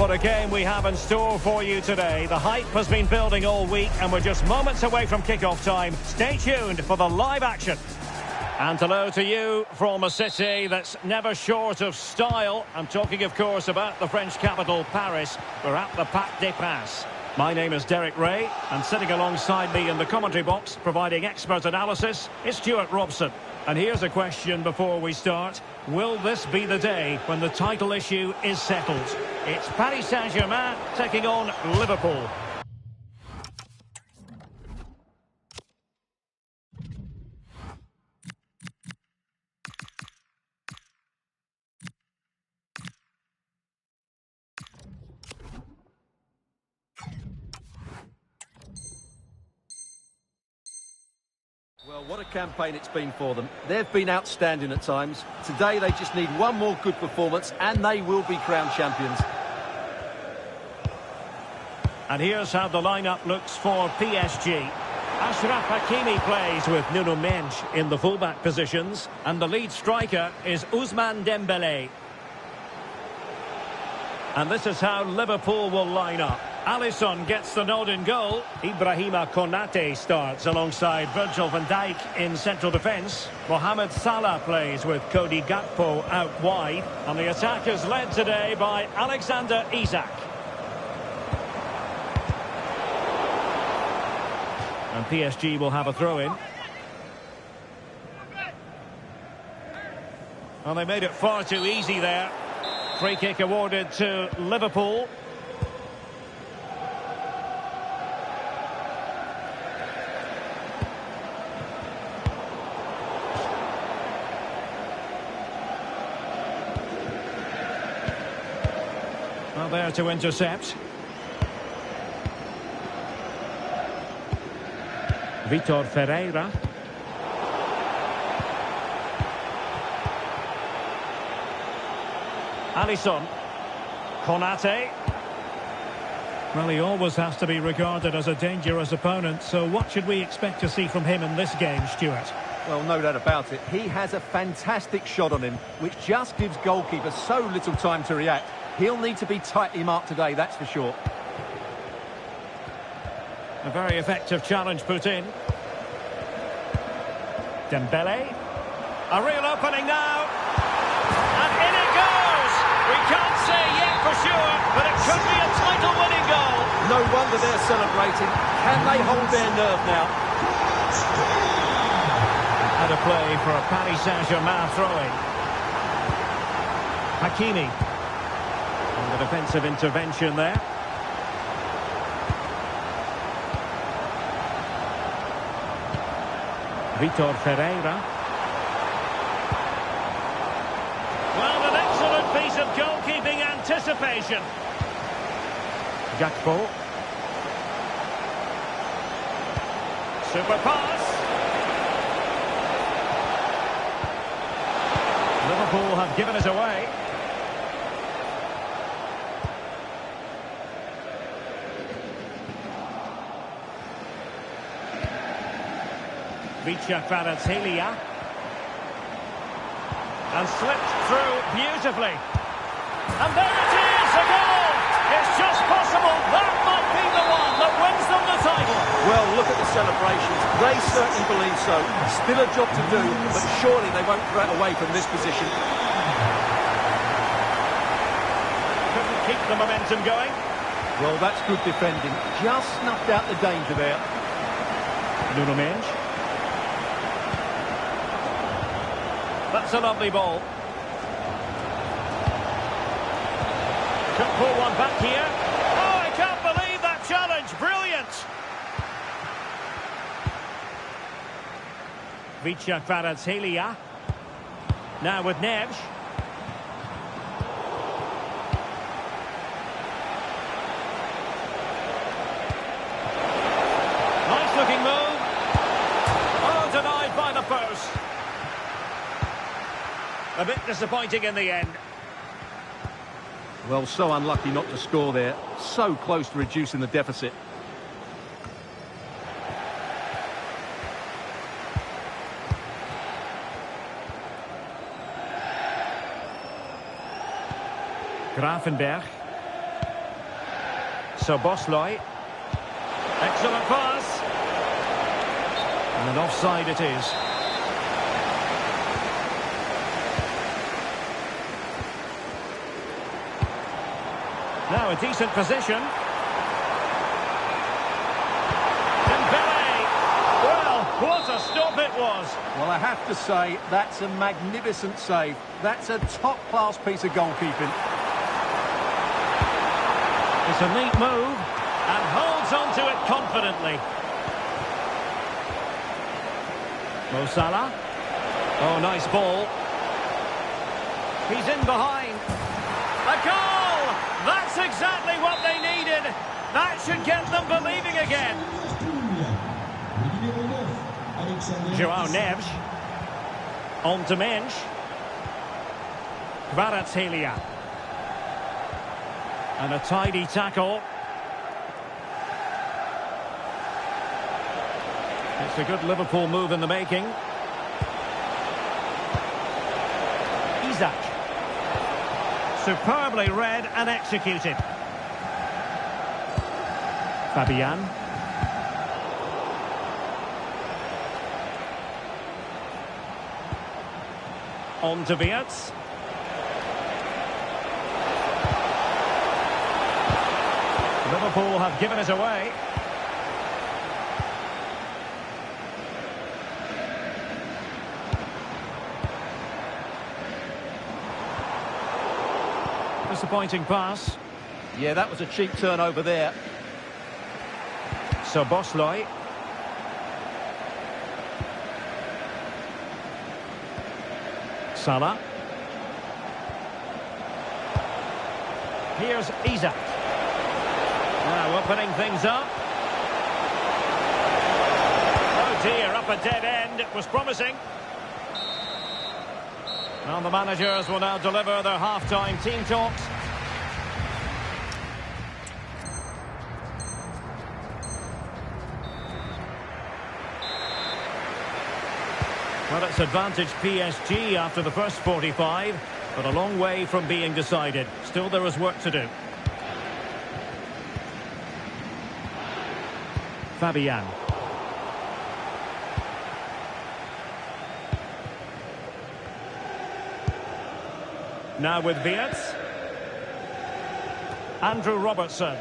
what a game we have in store for you today. The hype has been building all week and we're just moments away from kick-off time. Stay tuned for the live action. And hello to you from a city that's never short of style. I'm talking, of course, about the French capital, Paris. We're at the Parc des Princes. My name is Derek Ray, and sitting alongside me in the commentary box, providing expert analysis, is Stuart Robson. And here's a question before we start. Will this be the day when the title issue is settled? It's Paris Saint-Germain taking on Liverpool. Well, what a campaign it's been for them. They've been outstanding at times. Today they just need one more good performance and they will be crowned champions. And here's how the lineup looks for PSG. Achraf Hakimi plays with Nuno Mendes in the fullback positions, and the lead striker is Ousmane Dembélé. And this is how Liverpool will line up. Alisson gets the nod in goal. Ibrahima Konate starts alongside Virgil van Dijk in central defence. Mohamed Salah plays with Cody Gakpo out wide. And the attack is led today by Alexander Isak. And PSG will have a throw-in. Well, they made it far too easy there. Free kick awarded to Liverpool. Well, there to intercept. Vitor Ferreira. Alisson. Konate. Well, he always has to be regarded as a dangerous opponent, so what should we expect to see from him in this game, Stuart? Well, no doubt about it. He has a fantastic shot on him, which just gives goalkeepers so little time to react. He'll need to be tightly marked today, that's for sure. A very effective challenge put in. Dembele. A real opening now. And in it goes! We can't say yet for sure, but it could be a title-winning goal. No wonder they're celebrating. Can they hold their nerve now? And a play for a Paris Saint-Germain throw-in. Hakimi. And the defensive intervention there. Vitor Ferreira. Well, an excellent piece of goalkeeping anticipation. Gakpo. Super pass. Liverpool have given it away. Kvaratskhelia. And slipped through beautifully. And there it is, a goal! It's just possible that might be the one that wins them the title. Well, look at the celebrations. They certainly believe so. Still a job to do, but surely they won't throw it away from this position. Couldn't keep the momentum going. Well, that's good defending. Just snuffed out the danger there. Nuno Mendes. That's a lovely ball. Could pull one back here. Oh, I can't believe that challenge. Brilliant. Kvaratskhelia. Now with Neves. Nice looking move. Oh, denied by the post. A bit disappointing in the end. Well, so unlucky not to score there. So close to reducing the deficit. Gravenberg. So Bosley. Excellent pass. And an offside it is. Now a decent position. Dembele. Well, what a stop it was. Well, I have to say, that's a magnificent save. That's a top-class piece of goalkeeping. It's a neat move and holds on to it confidently. Mo Salah. Oh, nice ball. He's in behind. A goal! That's exactly what they needed. That should get them believing again. Joao Neves. On to Mensch. Kvaratskhelia. And a tidy tackle. It's a good Liverpool move in the making. Isak. Superbly read and executed. Fabian. On to Wirtz. Liverpool have given it away. Disappointing pass. Yeah, that was a cheap turnover there. So Bosley. Salah. Here's Isak. Now opening things up. Oh dear, up a dead end. It was promising. Well, the managers will now deliver their half-time team talks. Well, it's advantage PSG after the first 45, but a long way from being decided. Still, there is work to do. Fabian. Now with Wirtz. Andrew Robertson.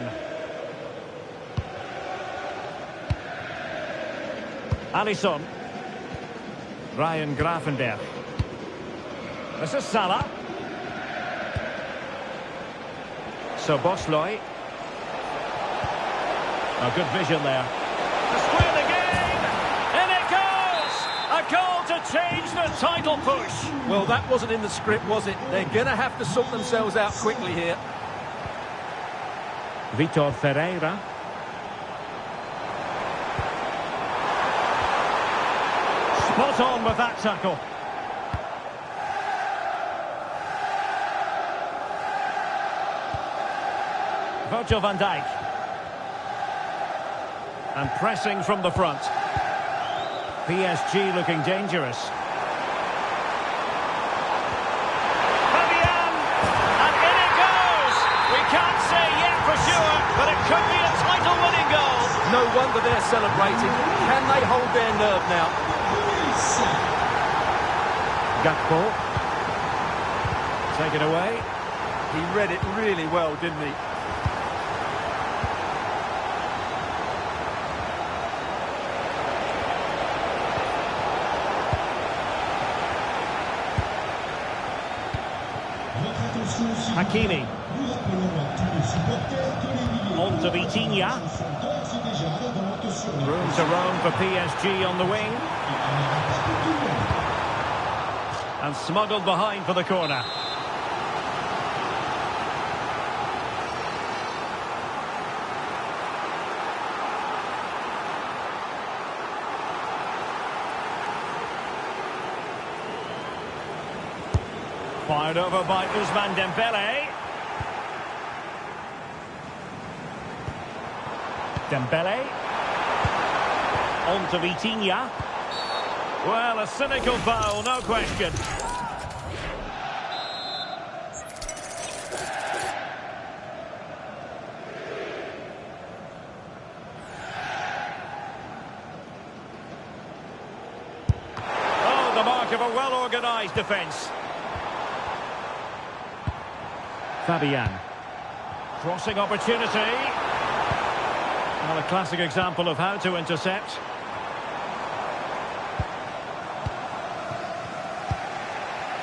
Alisson. Ryan Gravenberch. This is Salah. So Bosley. A good vision there. To square the game! And it goes! A goal to change the title push. Well, that wasn't in the script, was it? They're going to have to sort themselves out quickly here. Vitor Ferreira. Spot on with that tackle. Virgil van Dijk. And pressing from the front. PSG looking dangerous. Fabian! And in it goes! We can't say yet for sure, but it could be a title-winning goal. No wonder they're celebrating. Can they hold their nerve now? Gakpo. Take it away. He read it really well, didn't he? Hakimi. On to Vitinha. Room to roam for PSG on the wing. And smuggled behind for the corner. Fired over by Ousmane Dembele. Dembele. On to Vitinha. Well, a cynical foul, no question. the mark of a well-organised defence. Fabian. Crossing opportunity. Well, a classic example of how to intercept.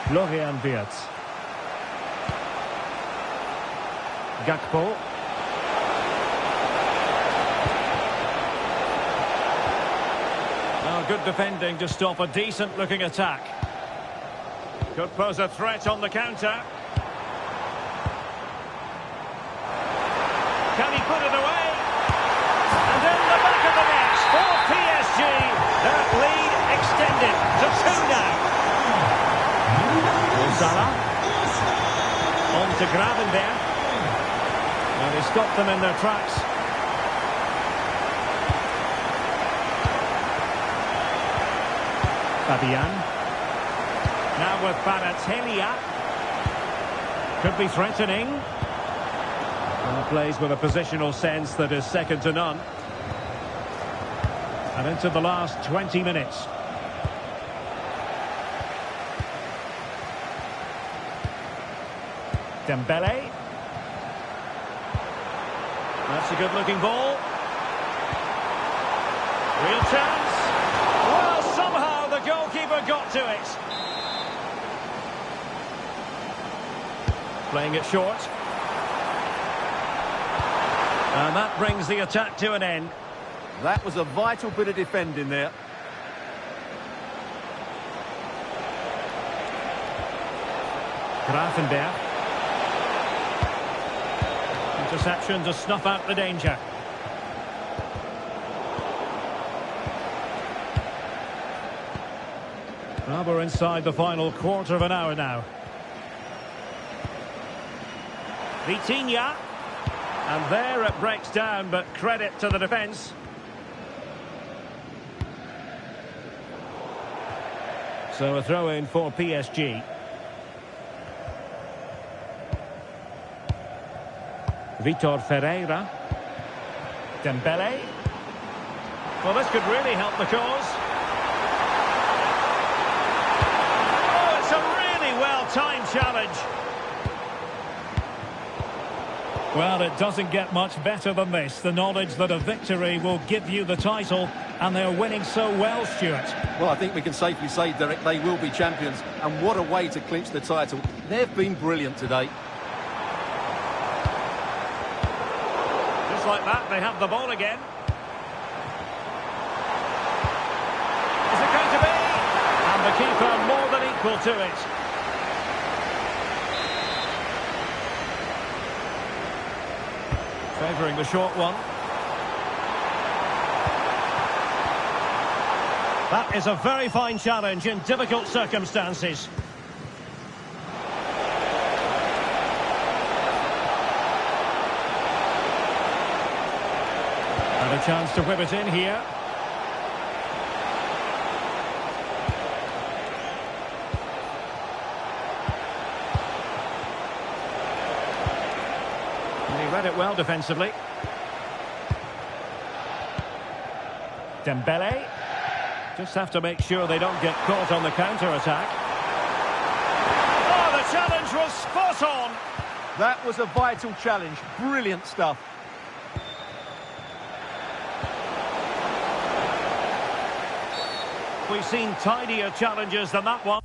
Florian Wirtz. Gakpo. Good defending to stop a decent-looking attack. Could pose a threat on the counter. Can he put it away? And in the back of the net for PSG. Their lead extended to 2 now. Salah. On to Gravenberch. And he stopped them in their tracks. Fabian. Now with Baratelia. Could be threatening. And plays with a positional sense that is second to none. And into the last 20 minutes. Dembele. That's a good-looking ball. Real chance. Well, somehow the goalkeeper got to it. Playing it short. And that brings the attack to an end. That was a vital bit of defending there. Gravenberch. Interception to snuff out the danger. Well, we're inside the final quarter of an hour now. Vitinha. And there it breaks down, but credit to the defence. So a throw-in for PSG. Vitor Ferreira. Dembele. Well, this could really help the cause. Oh, it's a really well-timed challenge. Well, it doesn't get much better than this. The knowledge that a victory will give you the title, and they're winning so well, Stuart. Well, I think we can safely say, Derek, they will be champions. And what a way to clinch the title. They've been brilliant today. Just like that, they have the ball again. Is it going to be? And the keeper more than equal to it. Favouring the short one. That is a very fine challenge in difficult circumstances. And a chance to whip it in here. He read it well defensively. Dembele. Just have to make sure they don't get caught on the counter-attack. Oh, the challenge was spot on! That was a vital challenge. Brilliant stuff. We've seen tidier challenges than that one.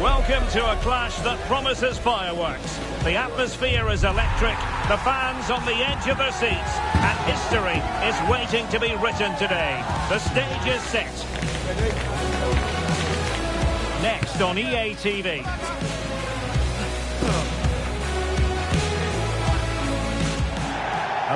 Welcome to a clash that promises fireworks. The atmosphere is electric, the fans on the edge of their seats, and history is waiting to be written today. The stage is set. Next on EA TV.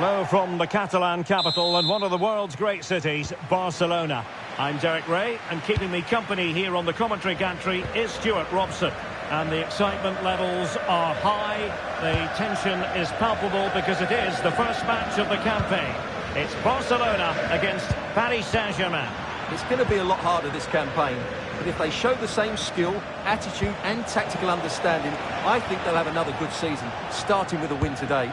Hello from the Catalan capital and one of the world's great cities, Barcelona. I'm Derek Ray, and keeping me company here on the commentary gantry is Stuart Robson. And the excitement levels are high, the tension is palpable because it is the first match of the campaign. It's Barcelona against Paris Saint-Germain. It's going to be a lot harder this campaign, but if they show the same skill, attitude and tactical understanding, I think they'll have another good season, starting with a win today.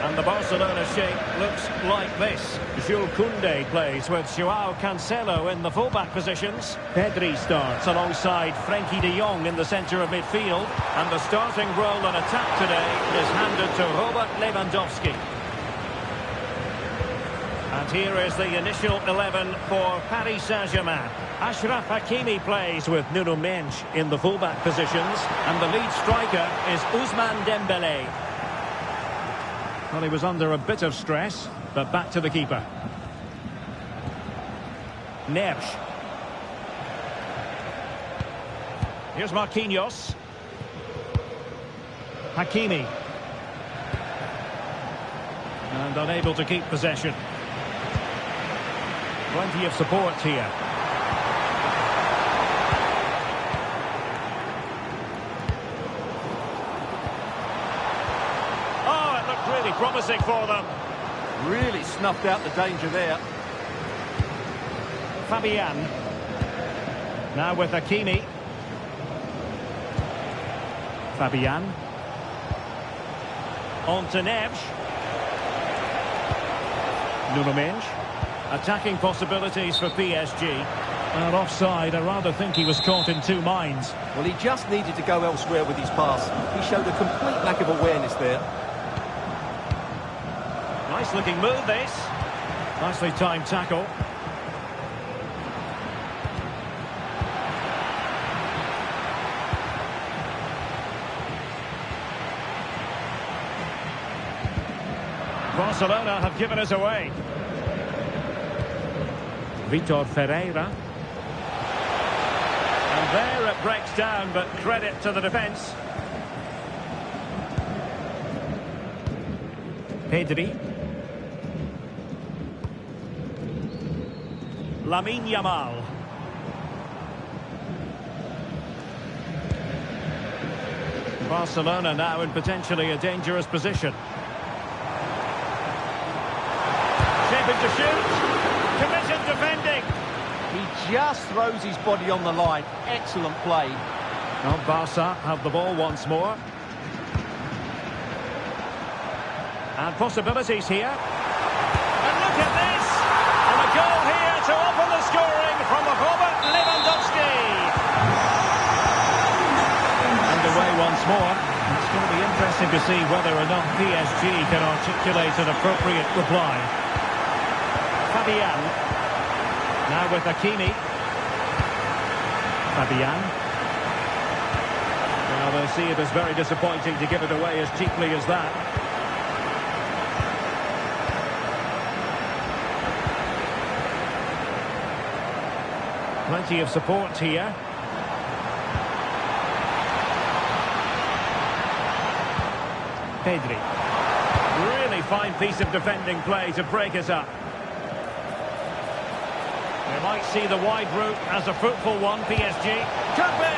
And the Barcelona shape looks like this. Jules Koundé plays with Joao Cancelo in the fullback positions. Pedri starts alongside Frenkie de Jong in the centre of midfield. And the starting role in attack today is handed to Robert Lewandowski. And here is the initial 11 for Paris Saint-Germain. Achraf Hakimi plays with Nuno Mendes in the fullback positions. And the lead striker is Ousmane Dembélé. Well, he was under a bit of stress, but back to the keeper. Neves. Here's Marquinhos. Hakimi. And unable to keep possession. Plenty of support here. Really promising for them. Really snuffed out the danger there. Fabian. Now with Hakimi. Fabian. On to Neves. Nuno Mendes. Attacking possibilities for PSG. And offside, I rather think he was caught in two minds. Well, he just needed to go elsewhere with his pass. He showed a complete lack of awareness there. Nice looking move this. Nicely timed tackle. Barcelona have given us away. Vitor Ferreira. And there it breaks down, but credit to the defence. Pedri. Lamine Yamal. Barcelona now in potentially a dangerous position. Shaping to shoot. Committed defending. He just throws his body on the line. Excellent play. Well, Barca have the ball once more. And possibilities here. And look at this. And a goal here to open the scoring from Robert Lewandowski. Underway once more. It's going to be interesting to see whether or not PSG can articulate an appropriate reply. Fabian. Now with Hakimi. Fabian. Well, they'll see it as very disappointing to give it away as cheaply as that. Plenty of support here. Pedri. Really fine piece of defending play to break it up. They might see the wide route as a fruitful one, PSG. Could be!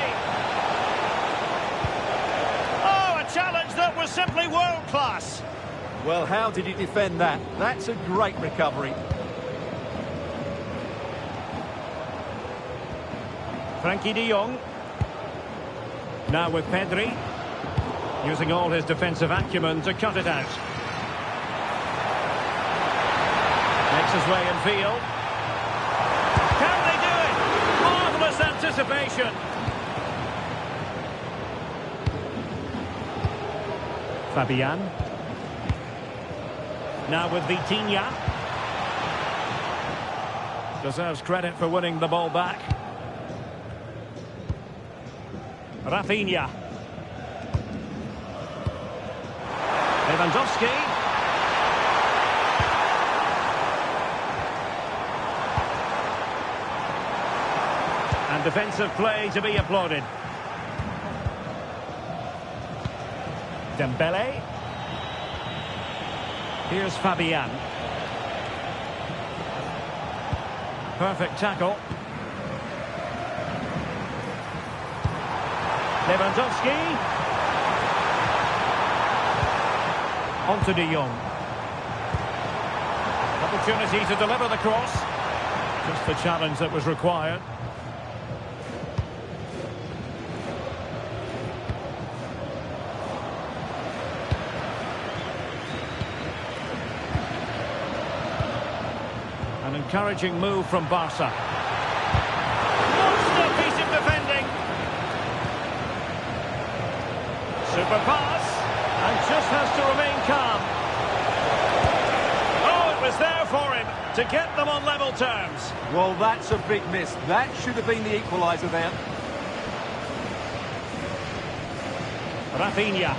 Oh, a challenge that was simply world-class. Well, how did he defend that? That's a great recovery. Frenkie de Jong. Now with Pedri. Using all his defensive acumen to cut it out. Makes his way in field. Can they do it? Marvellous anticipation. Fabian. Now with Vitinha. Deserves credit for winning the ball back. Rafinha. Lewandowski. And defensive play to be applauded. Dembele. Here's Fabian. Perfect tackle. Lewandowski. On to De Jong. Opportunity to deliver the cross. Just the challenge that was required. An encouraging move from Barca. Monster piece of defending. Super pass. And just has to remain calm. Oh, it was there for him to get them on level terms. Well, that's a big miss. That should have been the equaliser there. Rafinha.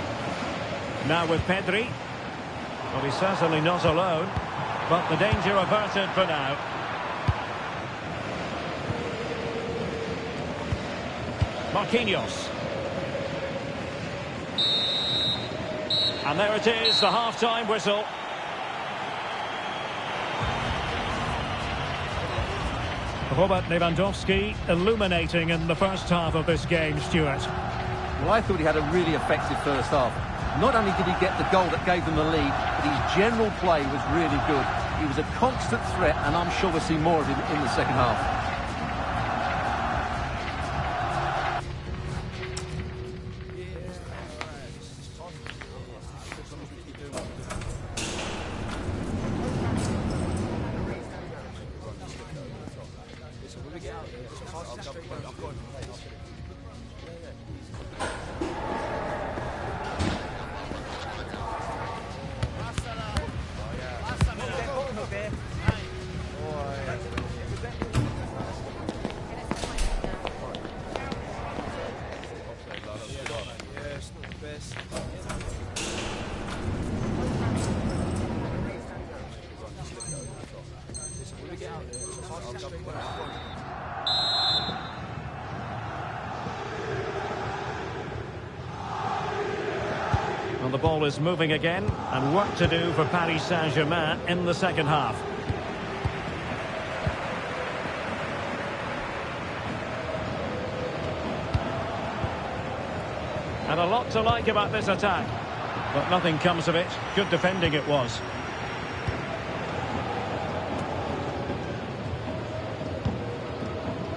Now with Pedri. Well, he's certainly not alone. But the danger averted for now. Marquinhos. And there it is, the half-time whistle. Robert Lewandowski illuminating in the first half of this game, Stuart. Well, I thought he had a really effective first half. Not only did he get the goal that gave them the lead, but his general play was really good. He was a constant threat, and I'm sure we'll see more of him in the second half. Well, the ball is moving again, and work to do for Paris Saint-Germain in the second half. And a lot to like about this attack, but nothing comes of it. Good defending it was.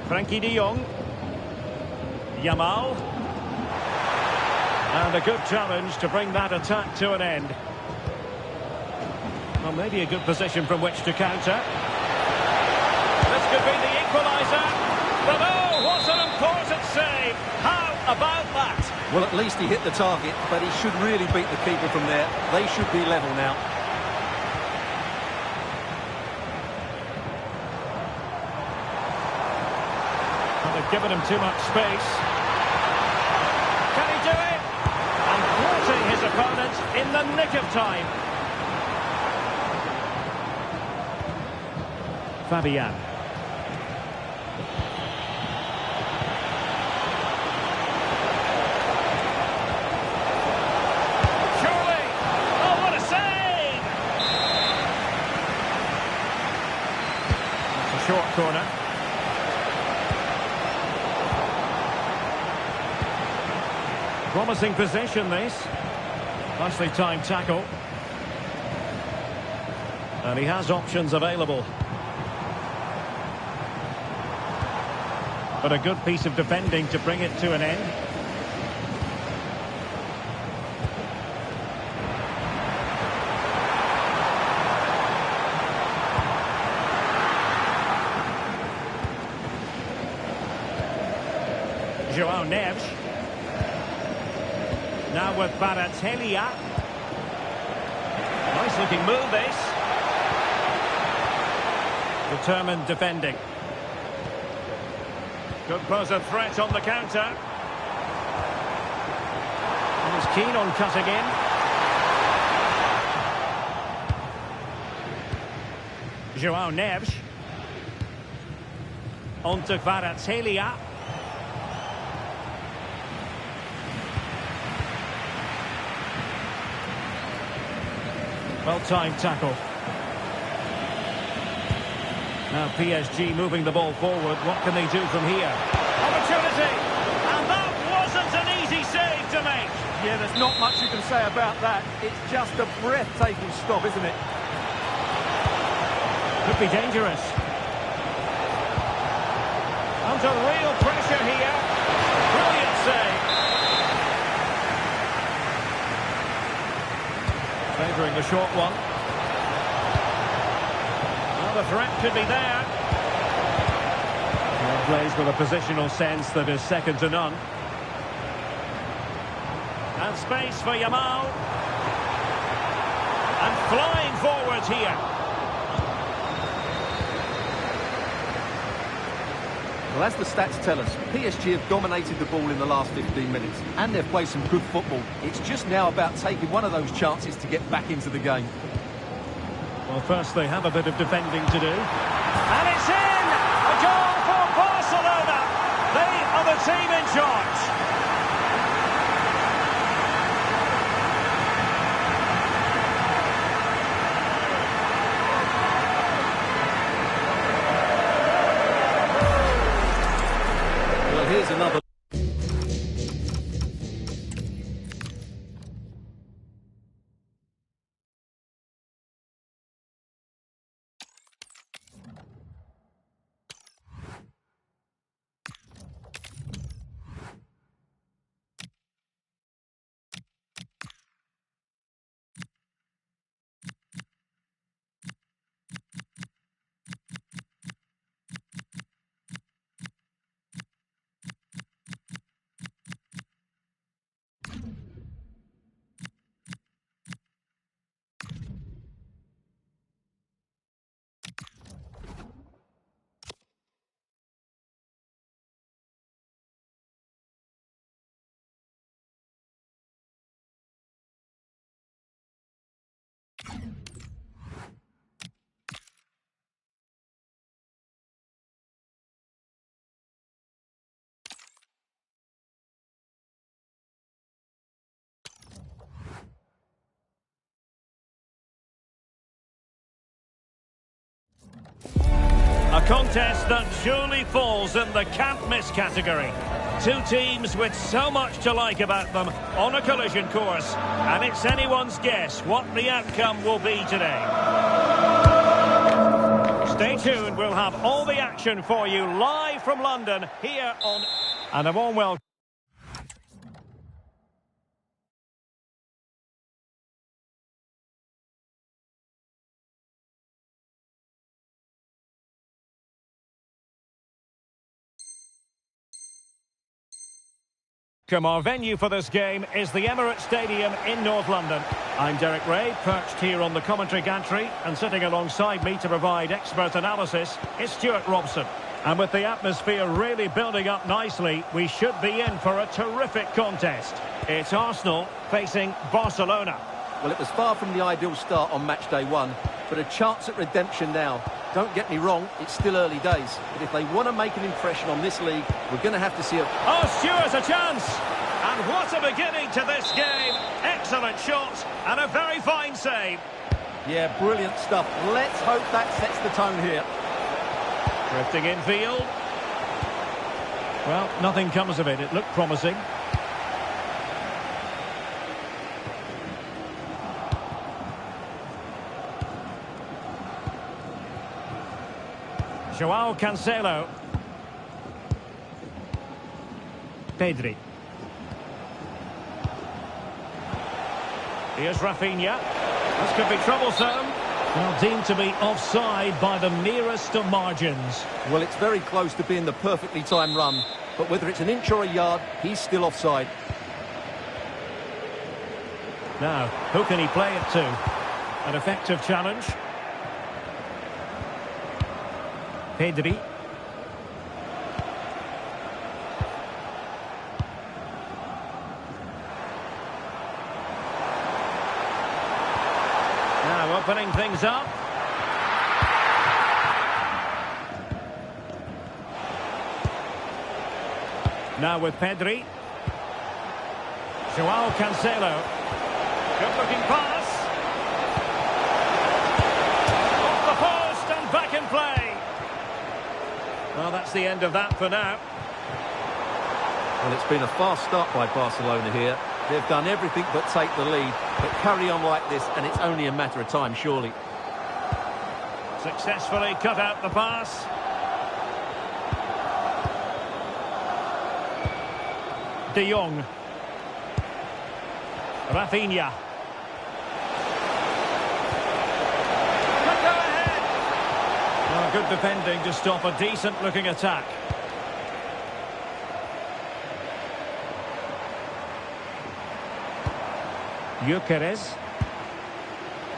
Frankie de Jong. Yamal. And a good challenge to bring that attack to an end. Well, maybe a good position from which to counter. This could be the equaliser. But oh, what an important save. How about that? Well, at least he hit the target, but he should really beat the keeper from there. They should be level now. Well, they've given him too much space. Can he do it? And thwarting his opponent in the nick of time. Fabian. Surely! Oh, what a save! That's a short corner. Promising possession, this. Nicely timed tackle. And he has options available. But a good piece of defending to bring it to an end. João Neves. Now with Kvaratskhelia. Nice looking move, this. Determined defending. Could pose a threat on the counter. He's keen on cutting in. João Neves. On to Kvaratskhelia. Well-timed tackle. Now PSG moving the ball forward. What can they do from here? Opportunity! And that wasn't an easy save to make. Yeah, there's not much you can say about that. It's just a breathtaking stop, isn't it? Could be dangerous. Under real pressure here. Brilliant save. Favouring the short one. Well, the threat could be there. Well, plays with a positional sense that is second to none. And space for Yamal. And flying forwards here. Well, as the stats tell us, PSG have dominated the ball in the last 15 minutes, and they've played some good football. It's just now about taking one of those chances to get back into the game. Well, first they have a bit of defending to do. And it's in! A goal for Barcelona! They are the team in charge. Here's another. A contest that surely falls in the can't-miss category. Two teams with so much to like about them on a collision course. And it's anyone's guess what the outcome will be today. Stay tuned, we'll have all the action for you live from London here on... And a warm welcome. Our venue for this game is the Emirates Stadium in North London. I'm Derek Ray, perched here on the commentary gantry, and sitting alongside me to provide expert analysis is Stuart Robson. And with the atmosphere really building up nicely, we should be in for a terrific contest. It's Arsenal facing Barcelona. Well, it was far from the ideal start on match day one, but a chance at redemption now. Don't get me wrong, it's still early days, but if they want to make an impression on this league, we're going to have to see a... Oh, Stuart, a chance! And what a beginning to this game. Excellent shot and a very fine save. Yeah, brilliant stuff. Let's hope that sets the tone here. Drifting infield. Well, nothing comes of it. It looked promising. Joao Cancelo. Pedri. Here's Rafinha. This could be troublesome. Well, deemed to be offside by the merest of margins. Well, it's very close to being the perfectly timed run, but whether it's an inch or a yard, he's still offside. Now, who can he play it to? An effective challenge. Pedri. Now opening things up. Now with Pedri. Joao Cancelo. Good looking pass. the end of that for now. Well, it's been a fast start by Barcelona here. They've done everything but take the lead, but carry on like this and it's only a matter of time, surely. Successfully cut out the pass. De Jong. Rafinha. Could go ahead. Oh, good defending to stop a decent-looking attack. Gyökeres.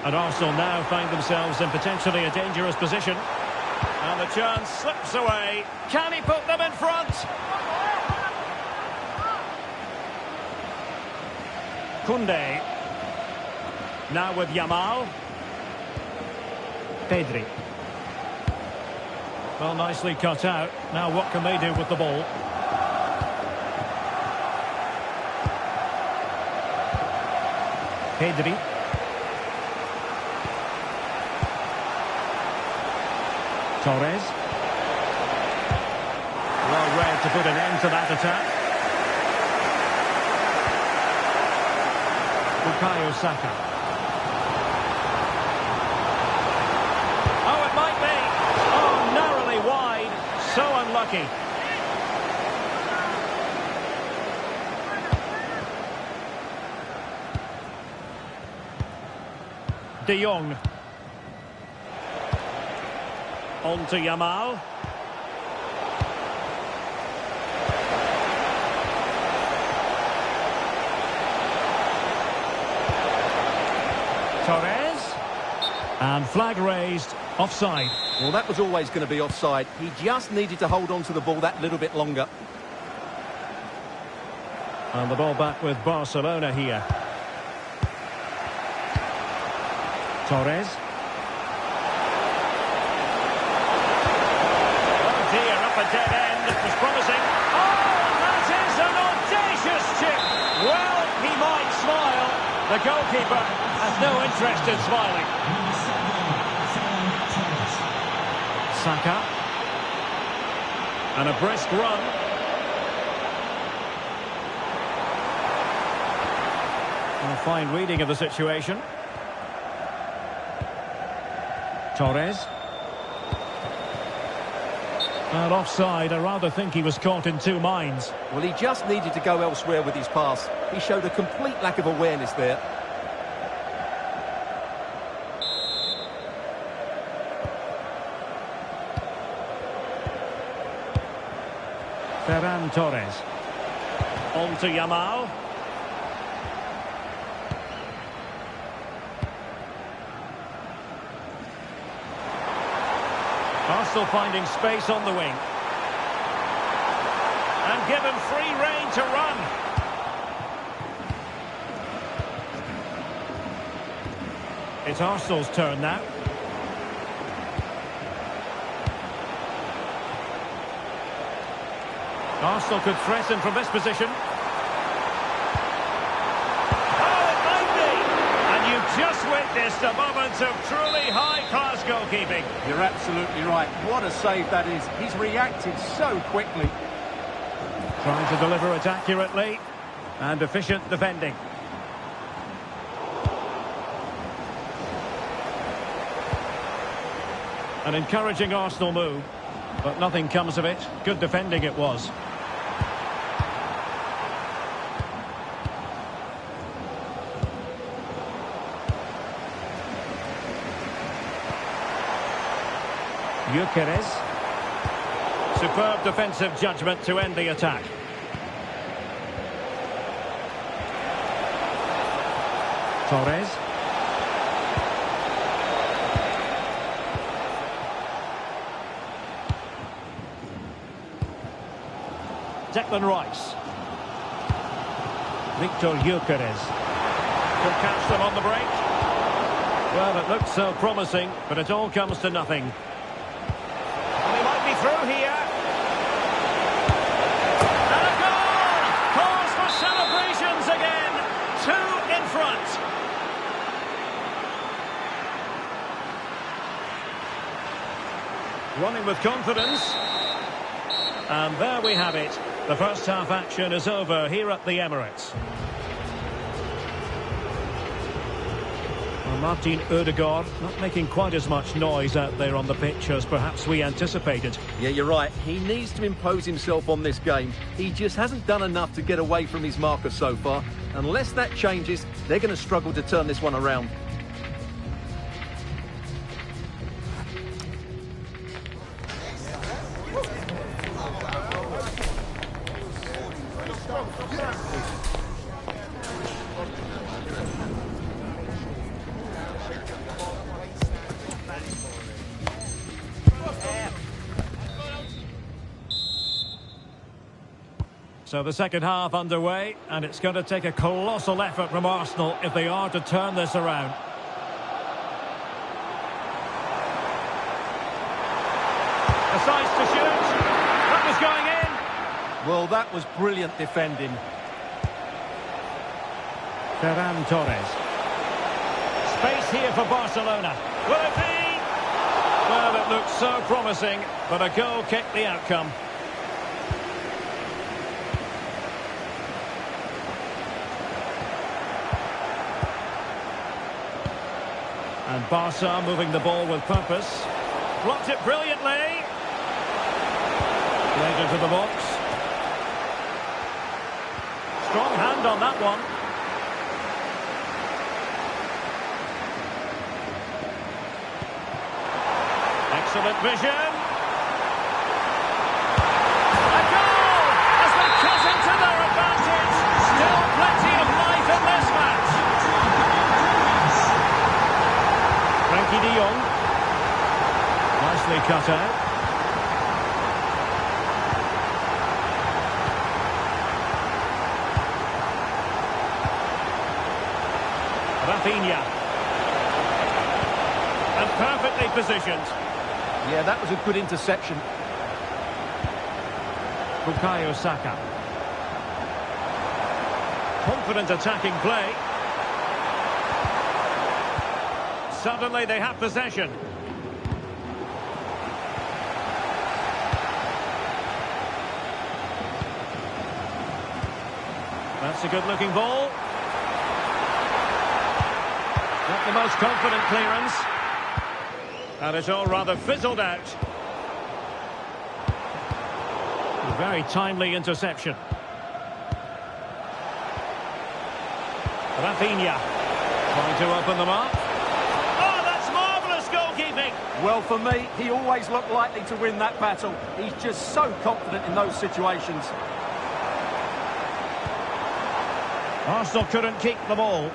And Arsenal now find themselves in potentially a dangerous position. And the chance slips away. Can he put them in front? Koundé. Now with Yamal. Pedri. Well, nicely cut out. Now what can they do with the ball? Pedri. Torres. Well read to put an end to that attack. Bukayo Saka. Oh, it might be. Oh, narrowly wide. So unlucky. De Jong. On to Yamal. Torres. And flag raised. Offside. Well, that was always going to be offside. He just needed to hold on to the ball that little bit longer. And the ball back with Barcelona here. Torres. Oh dear, up a dead end. It was promising. Oh, that is an audacious chip. Well, he might smile. The goalkeeper has no interest in smiling. Saka. And a brisk run. And a fine reading of the situation. Torres. And offside. I rather think he was caught in two minds. Well, he just needed to go elsewhere with his pass. He showed a complete lack of awareness there. Ferran Torres. On to Yamal. Arsenal finding space on the wing. And given free rein to run. It's Arsenal's turn now. Arsenal could threaten from this position. Oh, it might be! And you've just witnessed a moment of truly high-class goalkeeping. You're absolutely right. What a save that is. He's reacted so quickly. Trying to deliver it accurately. And efficient defending. An encouraging Arsenal move. But nothing comes of it. Good defending it was. Gyökeres. Superb defensive judgment to end the attack. Torres. Declan Rice. Victor Gyökeres. Could catch them on the break. Well, it looked so promising, but it all comes to nothing. And they might be through here. And a goal! Cause for celebrations again. 2 in front. Running with confidence. And there we have it. The first half action is over here at the Emirates. Well, Martin Ødegaard not making quite as much noise out there on the pitch as perhaps we anticipated. Yeah, you're right. He needs to impose himself on this game. He just hasn't done enough to get away from his marker so far. Unless that changes, they're going to struggle to turn this one around. So the second half underway, and it's going to take a colossal effort from Arsenal if they are to turn this around. Decides to shoot. That was going in. Well, that was brilliant defending. Ferran Torres. Space here for Barcelona. Will it be? Well, it looked so promising, but a goal kicked the outcome. And Barca moving the ball with purpose. Blocked it brilliantly. Played into the box. Strong hand on that one. Excellent vision. A goal as they cut into their advantage. Still plenty of life in this match. Frenkie de Jong. Nicely cut out. Rafinha. And perfectly positioned. Yeah, that was a good interception. Bukayo Saka. Confident attacking play. Suddenly they have possession. That's a good-looking ball. Not the most confident clearance. And it's all rather fizzled out. Very timely interception. Rafinha trying to open them up. Oh, that's marvellous goalkeeping. Well, for me, he always looked likely to win that battle. He's just so confident in those situations. Arsenal couldn't keep the ball.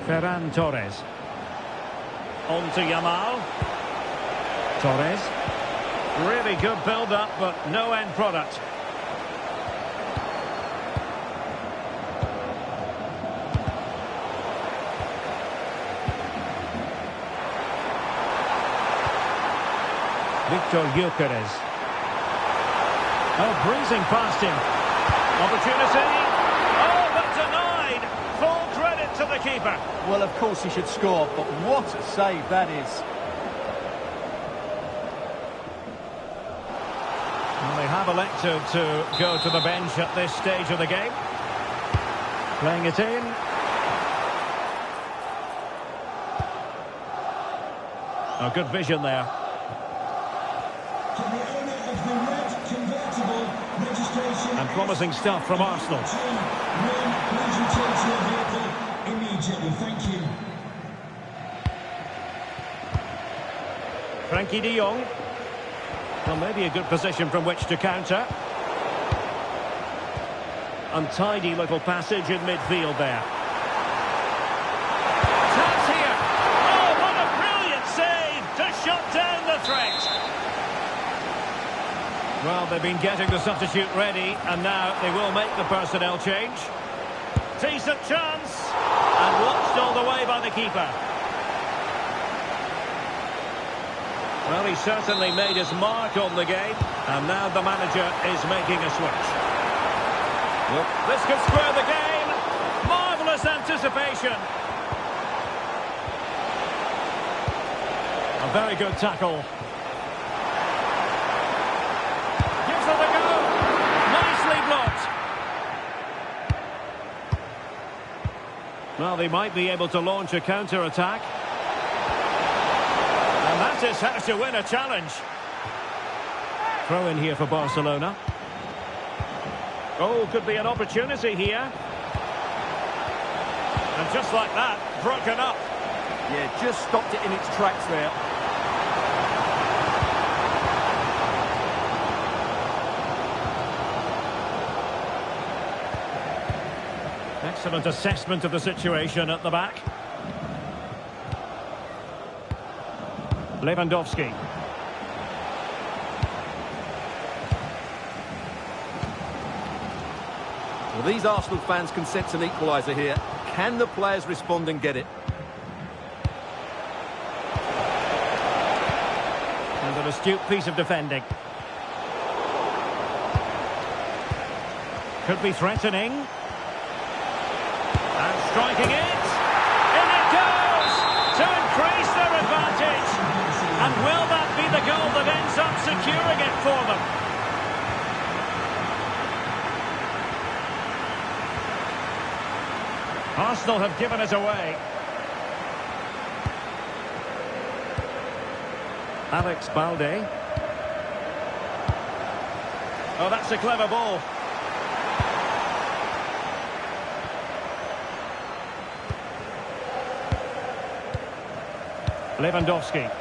Ferran Torres. On to Yamal. Torres. Really good build-up, but no end product. Victor Gyökeres. Oh, breezing past him. Opportunity. Oh, but denied. Full credit to the keeper. Well, of course he should score, but what a save that is. Well, they have elected to go to the bench at this stage of the game. Playing it in. Oh, good vision there. And promising stuff from Arsenal. Thank you. Frenkie de Jong. Well, maybe a good position from which to counter. Untidy little passage in midfield there. Chance here. Oh, what a brilliant save to shut down the threat. Well, they've been getting the substitute ready, and now they will make the personnel change. Decent chance, and watched all the way by the keeper. Well, he certainly made his mark on the game, and now the manager is making a switch. Well, this could square the game. Marvellous anticipation. A very good tackle. Well, they might be able to launch a counter-attack. And that is how to win a challenge. Throw in here for Barcelona. Oh, could be an opportunity here. And just like that, broken up. Yeah, just stopped it in its tracks there. Excellent assessment of the situation at the back. Lewandowski. Well, these Arsenal fans can sense an equaliser here. Can the players respond and get it? And an astute piece of defending. Could be threatening. And striking it. In it goes! To increase their advantage. And will that be the goal that ends up securing it for them? Arsenal have given it away. Alex Balde. Oh, that's a clever ball. Lewandowski.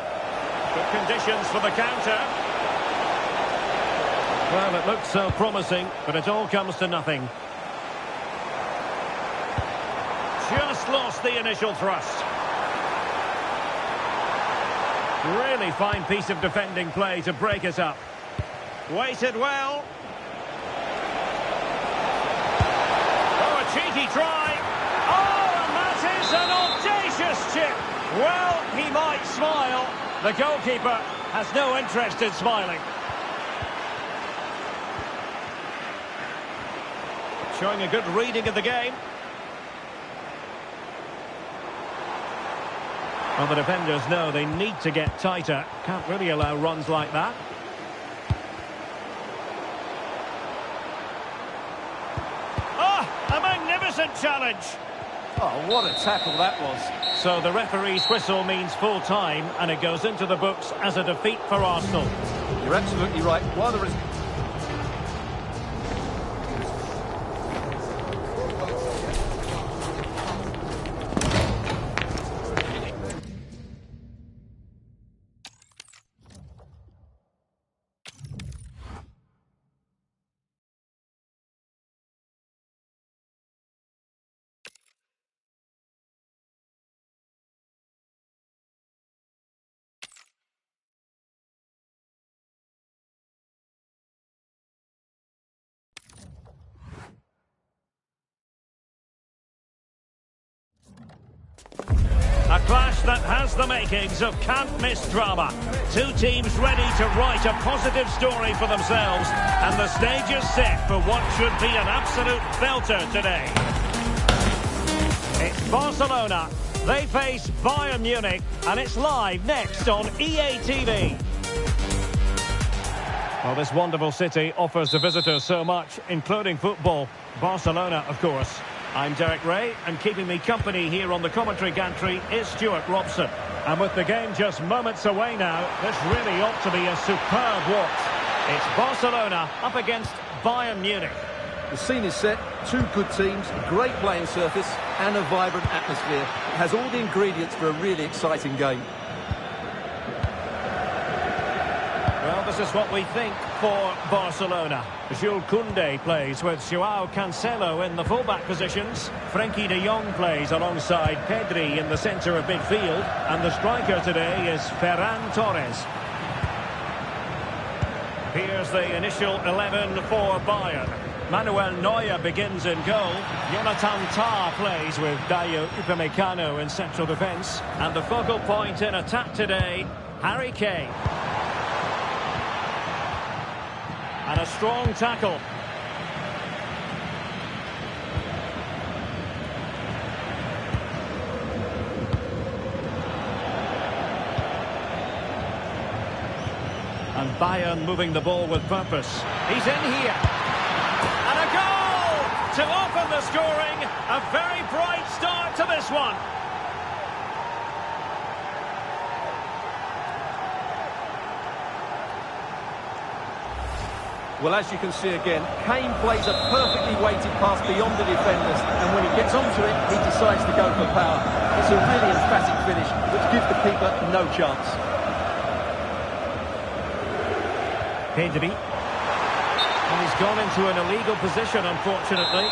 Good conditions for the counter. Well, it looked so promising, but it all comes to nothing. Just lost the initial thrust. Really fine piece of defending play to break it up. Waited well. Oh, a cheeky try. Oh, and that is an audacious chip. Well, he might smile. The goalkeeper has no interest in smiling. Showing a good reading of the game. Well, the defenders know they need to get tighter. Can't really allow runs like that. Oh, a magnificent challenge. Oh, what a tackle that was. So the referee's whistle means full time, and it goes into the books as a defeat for Arsenal. You're absolutely right. While there is... A clash that has the makings of can't-miss drama. Two teams ready to write a positive story for themselves, and the stage is set for what should be an absolute belter today. It's Barcelona. They face Bayern Munich, and it's live next on EA TV. Well, this wonderful city offers the visitors so much, including football. Barcelona, of course. I'm Derek Ray, and keeping me company here on the commentary gantry is Stuart Robson. And with the game just moments away now, this really ought to be a superb watch. It's Barcelona up against Bayern Munich. The scene is set, two good teams, great playing surface and a vibrant atmosphere. It has all the ingredients for a really exciting game. Well, this is what we think for Barcelona. Jules Koundé plays with Joao Cancelo in the fullback positions. Frenkie de Jong plays alongside Pedri in the centre of midfield. And the striker today is Ferran Torres. Here's the initial 11 for Bayern. Manuel Neuer begins in goal. Jonathan Tah plays with Dayo Upamecano in central defence. And the focal point in attack today, Harry Kane. And a strong tackle. And Bayern moving the ball with purpose. He's in here. And a goal! to open the scoring. A very bright start to this one. Well, as you can see again, Kane plays a perfectly weighted pass beyond the defenders, and when he gets onto it, he decides to go for power. It's a really emphatic finish, which gives the keeper no chance. Pedri. And he's gone into an illegal position, unfortunately.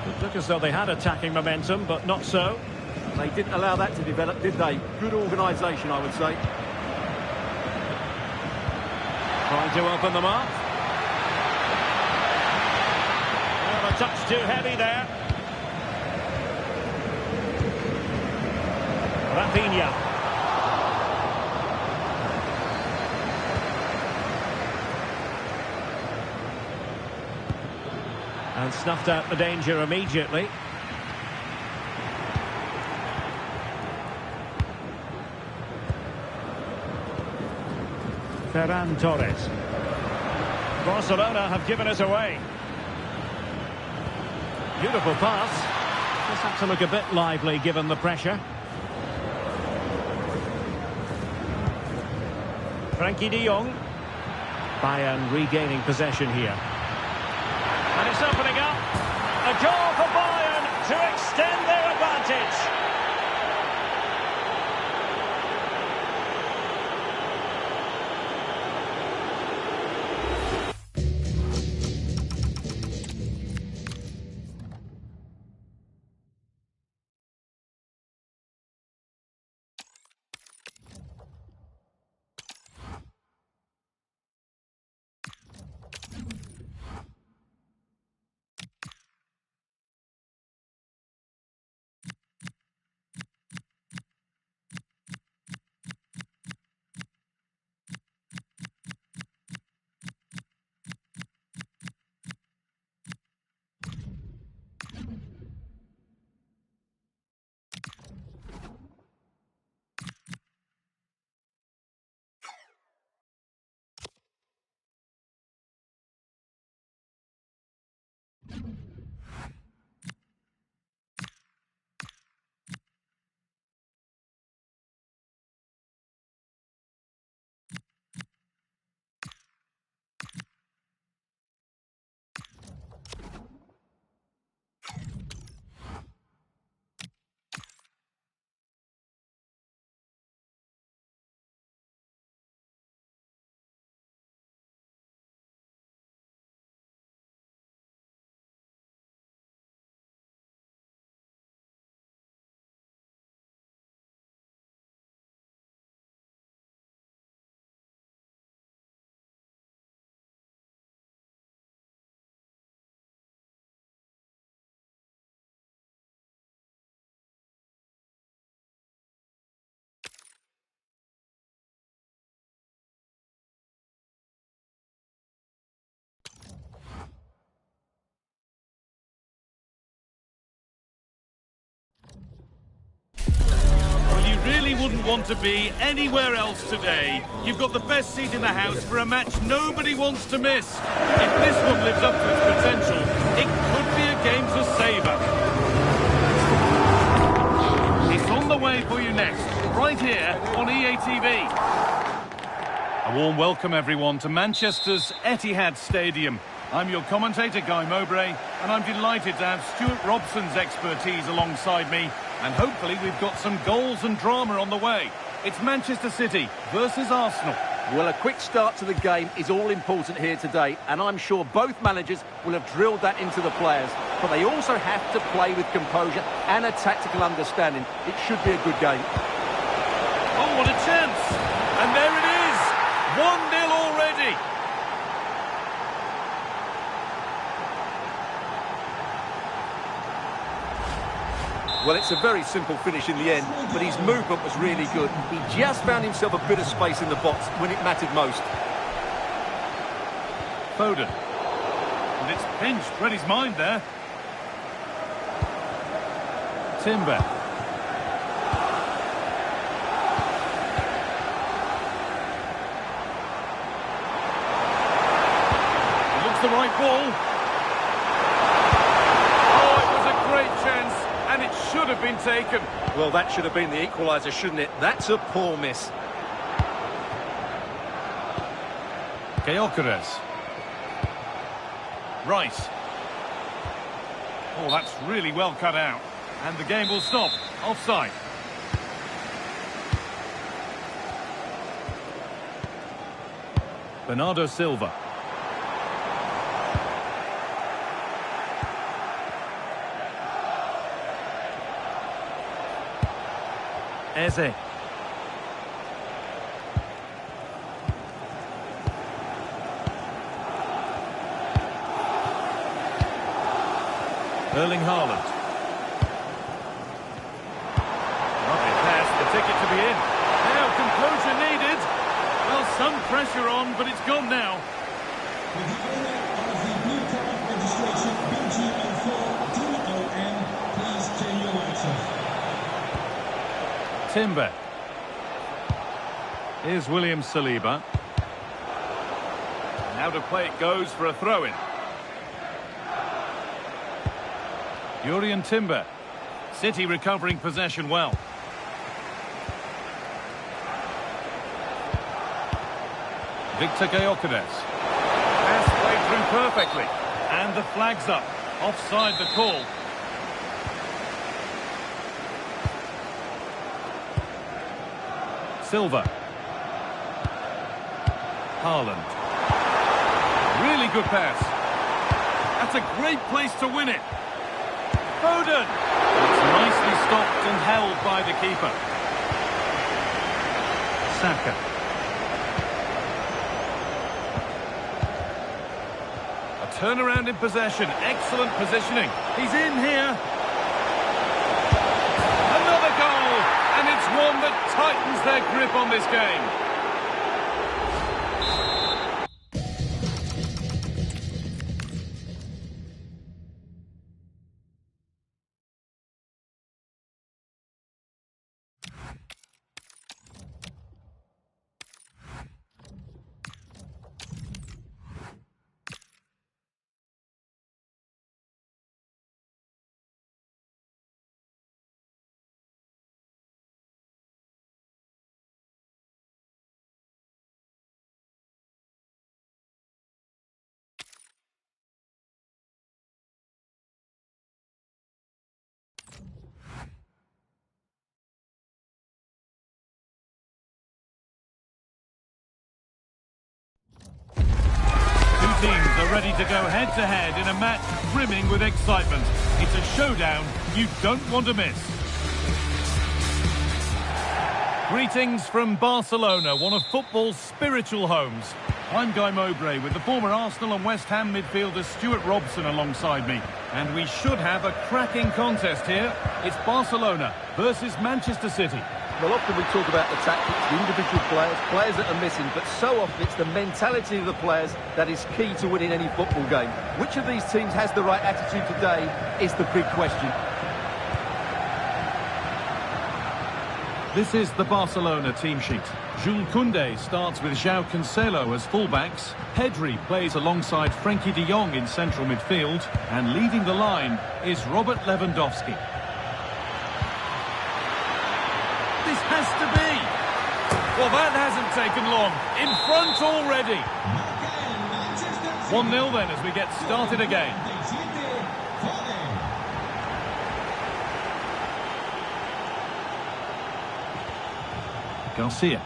It looked as though they had attacking momentum, but not so. They didn't allow that to develop, did they? Good organisation, I would say. Trying to open them up. Well, a touch too heavy there. Rafinha. And snuffed out the danger immediately. Ferran Torres. Barcelona have given it away. Beautiful pass. Just had to look a bit lively given the pressure. Frankie de Jong. Bayern regaining possession here. And it's opening up. A goal for Bayern to extend their advantage. Really wouldn't want to be anywhere else today. You've got the best seat in the house for a match nobody wants to miss. If this one lives up to its potential, it could be a game to savour. It's on the way for you next, right here on EA TV. A warm welcome, everyone, to Manchester's Etihad Stadium. I'm your commentator, Guy Mowbray, and I'm delighted to have Stuart Robson's expertise alongside me. And hopefully we've got some goals and drama on the way. It's Manchester City versus Arsenal. Well, a quick start to the game is all important here today, and I'm sure both managers will have drilled that into the players. But they also have to play with composure and a tactical understanding. It should be a good game. Oh, what a chance! And there it is! 1-0 already! Well, it's a very simple finish in the end, but his movement was really good. He just found himself a bit of space in the box when it mattered most. Foden. And it's pinched, read his mind there. Timber. That's the right ball. Oh, it was a great chance, and it should have been taken. Well, that should have been the equaliser, shouldn't it? That's a poor miss. Gemaputra. Right. Oh, that's really well cut out. And the game will stop. Offside. Bernardo Silva. Eze. Erling Haaland. Lovely pass, the ticket to be in. Now composure needed. Well, some pressure on, but it's gone now. With the owner of the blue card registration BG04DOM, please clear your lights off. Timber. Here's William Saliba. Now to play it goes for a throw-in. Jurrien Timber. City recovering possession well. Victor Gemaputra. Pass played through perfectly. And the flag's up. Offside the call. Silva. Haaland. Really good pass. That's a great place to win it. Foden. It's nicely stopped and held by the keeper. Saka. A turnaround in possession. Excellent positioning. He's in here. Another goal. And it's one that tightens their grip on this game. Teams are ready to go head-to-head in a match brimming with excitement. It's a showdown you don't want to miss. Greetings from Barcelona, one of football's spiritual homes. I'm Guy Mowbray with the former Arsenal and West Ham midfielder Stuart Robson alongside me. And we should have a cracking contest here. It's Barcelona versus Manchester City. Well, often we talk about the tactics, the individual players that are missing, but so often it's the mentality of the players that is key to winning any football game. Which of these teams has the right attitude today is the big question. This is the Barcelona team sheet. Jules Koundé starts with João Cancelo as fullbacks. Pedri plays alongside Frenkie de Jong in central midfield. And leading the line is Robert Lewandowski. This has to be. Well, that hasn't taken long. In front already. 1-0 then as we get started again. Garcia.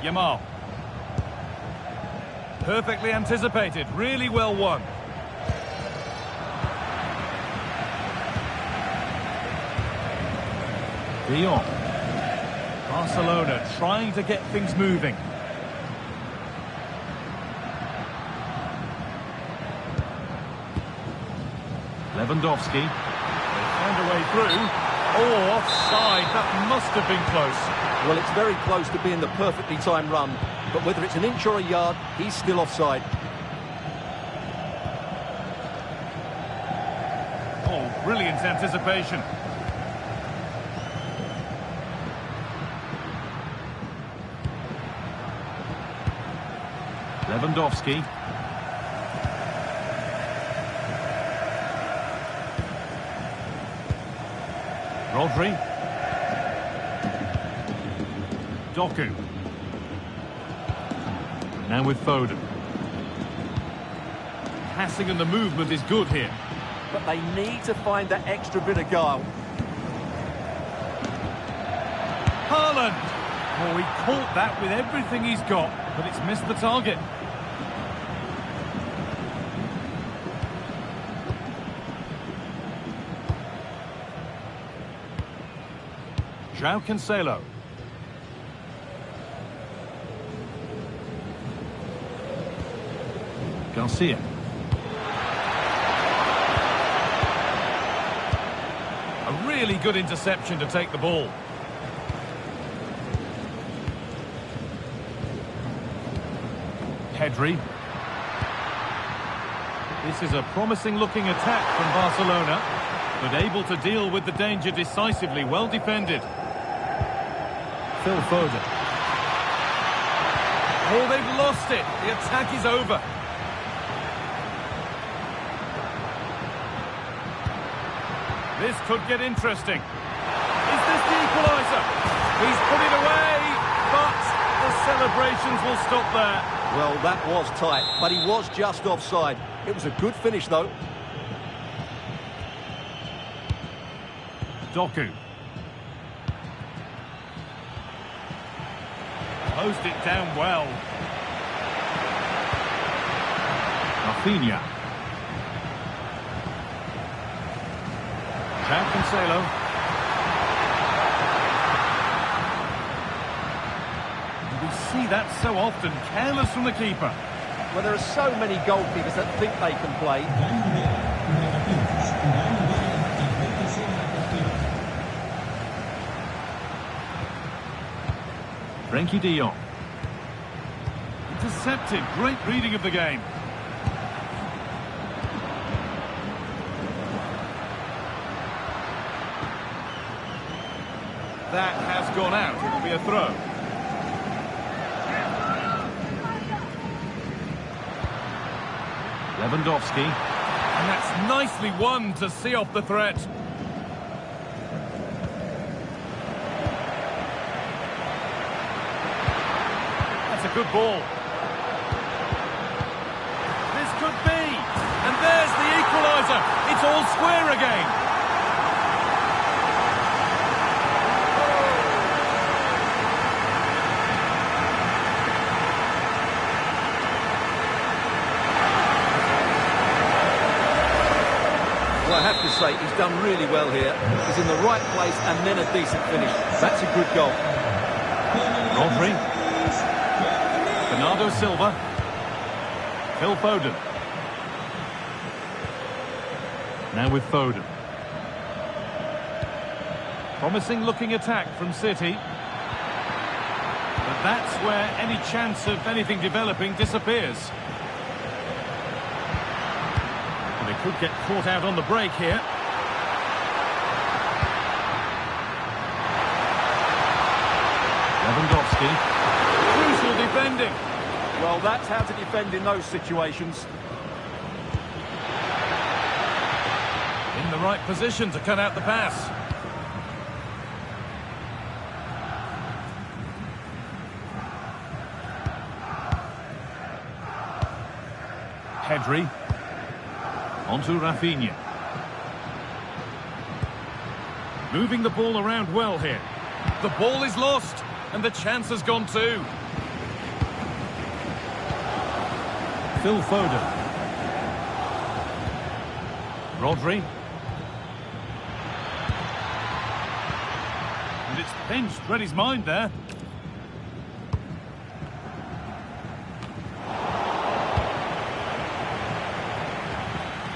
Yamal. Perfectly anticipated. Really well won. De Jong. Barcelona trying to get things moving. Lewandowski. They find a way through. Oh, offside. That must have been close. Well, it's very close to being the perfectly timed run, but whether it's an inch or a yard, he's still offside. Oh, brilliant anticipation. Lewandowski. Rodri. Doku. Now with Foden. Passing and the movement is good here. But they need to find that extra bit of guile. Haaland! Oh, he caught that with everything he's got, but it's missed the target. João Cancelo. Garcia. A really good interception to take the ball. Pedri. This is a promising-looking attack from Barcelona, but able to deal with the danger decisively. Well defended. Phil Foden. Oh, they've lost it. The attack is over. This could get interesting. Is this the equaliser? He's put it away, but the celebrations will stop there. Well, that was tight, but he was just offside. It was a good finish, though. Doku. Closed it down well. Rafinha. João Cancelo. We see that so often. Careless from the keeper. Well, there are so many goalkeepers that think they can play. Frenkie de Jong. Intercepted. Great reading of the game. That has gone out. It'll be a throw. Lewandowski. And that's nicely won to see off the threat. That's a good ball. This could be. And there's the equaliser. It's all square again. Well, I have to say, he's done really well here. He's in the right place and then a decent finish. That's a good goal. Rodri. Bernardo Silva. Phil Foden. Now with Foden. Promising looking attack from City. But that's where any chance of anything developing disappears. They could get caught out on the break here. Lewandowski. Crucial defending. Well, that's how to defend in those situations. In the right position to cut out the pass. Pedri. Onto Rafinha. Moving the ball around well here. The ball is lost, and the chance has gone too. Phil Foden. Rodri. And it's pinched. Read his mind there.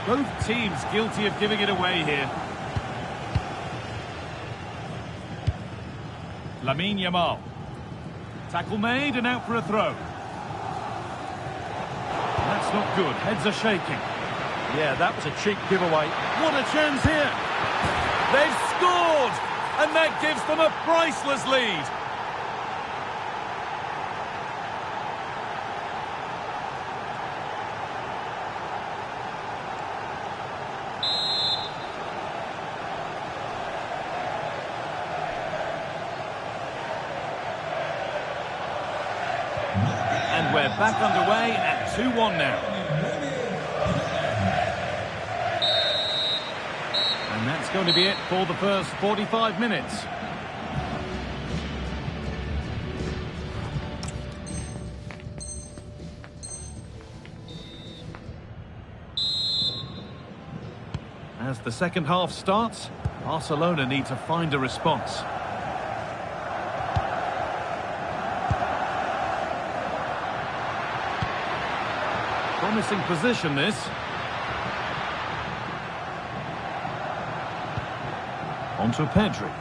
Both teams guilty of giving it away here. Lamine Yamal. Tackle made and out for a throw. That's not good. Heads are shaking. Yeah, that was a cheap giveaway. What a chance here. They've scored! And that gives them a priceless lead. And we're back underway at 2-1 now. And that's going to be it for the first 45 minutes. As the second half starts, Barcelona need to find a response. Promising position, this. Onto Pedri.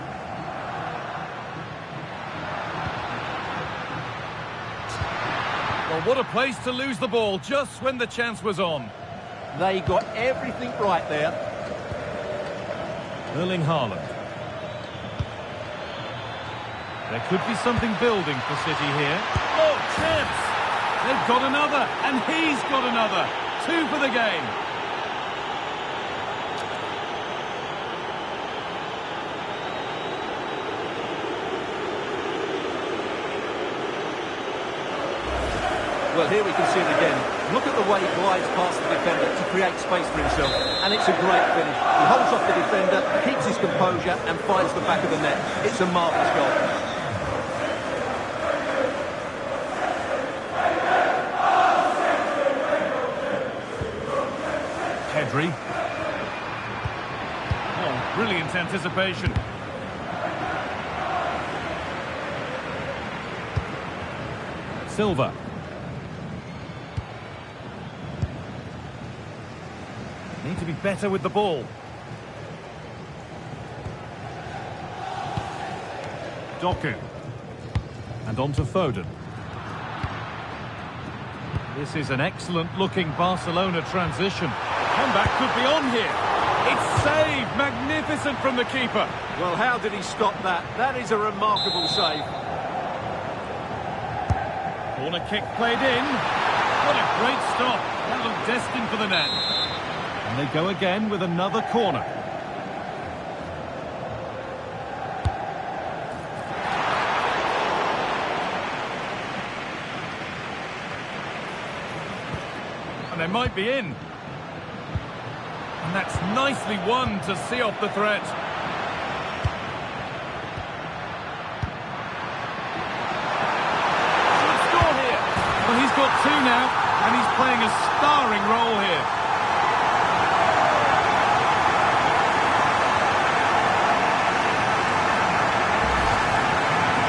Well, what a place to lose the ball just when the chance was on. They got everything right there. Erling Haaland. There could be something building for City here. Oh, chance! They've got another, and he's got another. 2 for the game. Well, here we can see it again. Look at the way he glides past the defender to create space for himself. And it's a great finish. He holds off the defender, keeps his composure and finds the back of the net. It's a marvellous goal. Pedri. Oh, brilliant anticipation. Silva. Need to be better with the ball. Doku. And on to Foden. This is an excellent-looking Barcelona transition. Comeback could be on here. It's saved. Magnificent from the keeper. Well, how did he stop that? That is a remarkable save. Corner kick played in. What a great stop. That looked destined for the net. And they go again with another corner. And they might be in. And that's nicely won to see off the threat. Should score here. Well, he's got 2 now, and he's playing a starring role here.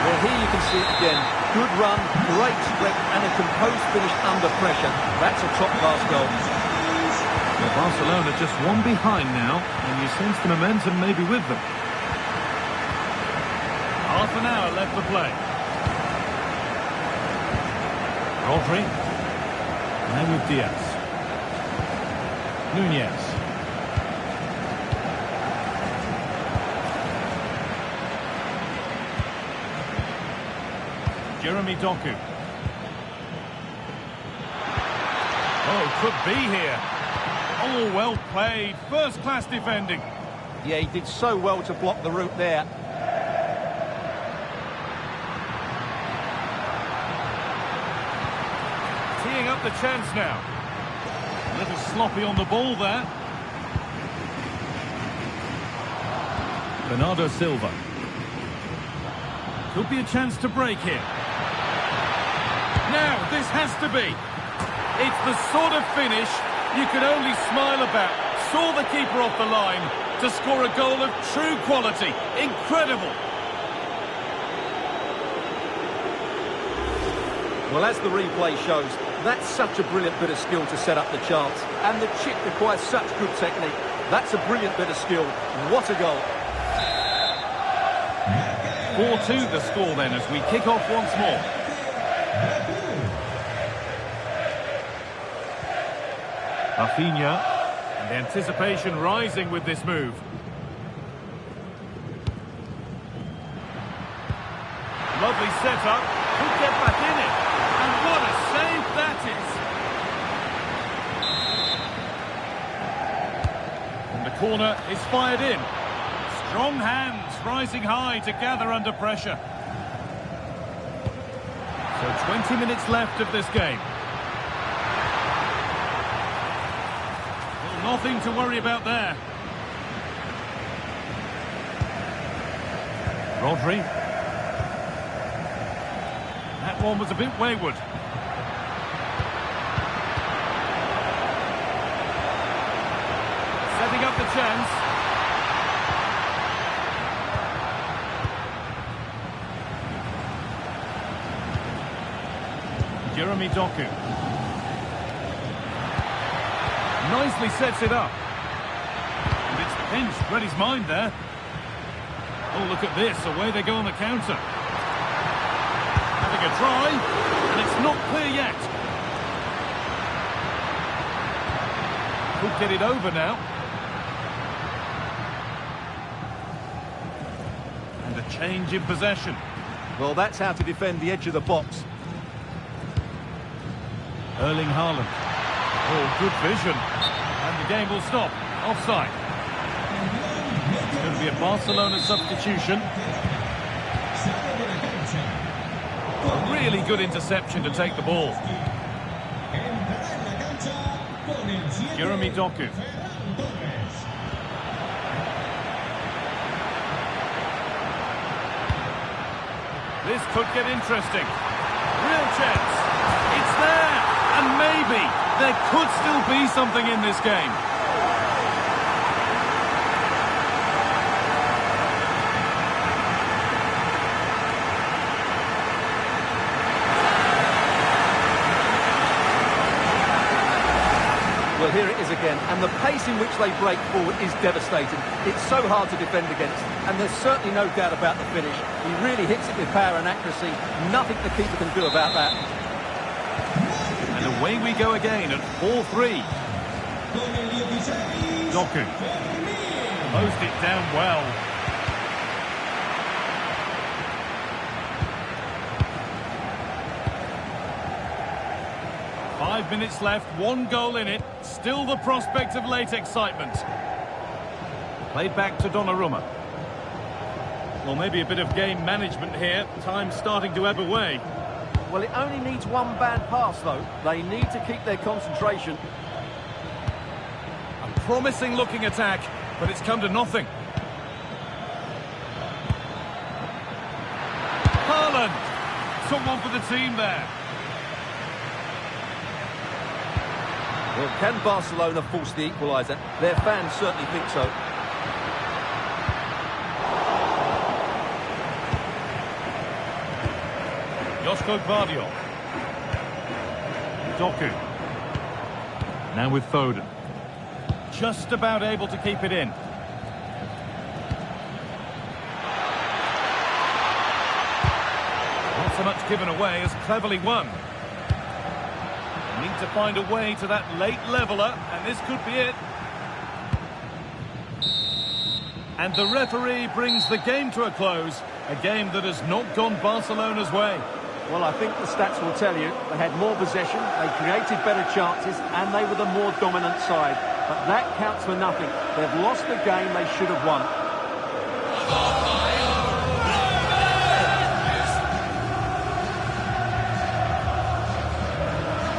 Well, here you can see it again. Good run, great strength, and a composed finish under pressure. That's a top-class goal. Well, Barcelona just 1 behind now, and you sense the momentum may be with them. Half an hour left to play. Rodri. Now with Diaz. Nunez. Jeremy Doku. Oh, could be here. Oh, well played. First-class defending. Yeah, he did so well to block the route there. Teeing up the chance now. A little sloppy on the ball there. Bernardo Silva. Could be a chance to break here. Now, this has to be. It's the sort of finish you could only smile about. Saw the keeper off the line to score a goal of true quality. Incredible. Well, as the replay shows, that's such a brilliant bit of skill to set up the chance. And the chip requires such good technique. That's a brilliant bit of skill. What a goal. 4-2 the score then as we kick off once more. Rafinha, and the anticipation rising with this move. Lovely setup, could get back in it, and what a save that is! And the corner is fired in. Strong hands rising high to gather under pressure. So 20 minutes left of this game. Well, nothing to worry about there. Rodri. That one was a bit wayward. Setting up the chance. Jeremy Doku. Nicely sets it up. And it's pinched, read his mind there. Oh, look at this. Away they go on the counter. Having a try. And it's not clear yet. Could get it over now. And a change in possession. Well, that's how to defend the edge of the box. Erling Haaland. Oh, good vision. And the game will stop. Offside. It's going to be a Barcelona substitution. A really good interception to take the ball. Jeremy Doku. This could get interesting. Real chance. It's there. And maybe there could still be something in this game. Well, here it is again, and the pace in which they break forward is devastating. It's so hard to defend against, and there's certainly no doubt about the finish. He really hits it with power and accuracy. Nothing the keeper can do about that. And away we go again at 4-3. Doku. Closed it down well. Five minutes left, one goal in it. Still the prospect of late excitement. Played back to Donnarumma. Well, maybe a bit of game management here. Time starting to ebb away. Well, it only needs one bad pass, though. They need to keep their concentration. A promising looking attack, but it's come to nothing. Haaland! Someone for the team there. Well, can Barcelona force the equaliser? Their fans certainly think so. Josko Gvardiol. Doku. Now with Foden. Just about able to keep it in. Not so much given away as cleverly won. Need to find a way to that late leveller, and this could be it. And the referee brings the game to a close. A game that has not gone Barcelona's way. Well, I think the stats will tell you they had more possession, they created better chances, and they were the more dominant side. But that counts for nothing. They've lost the game they should have won.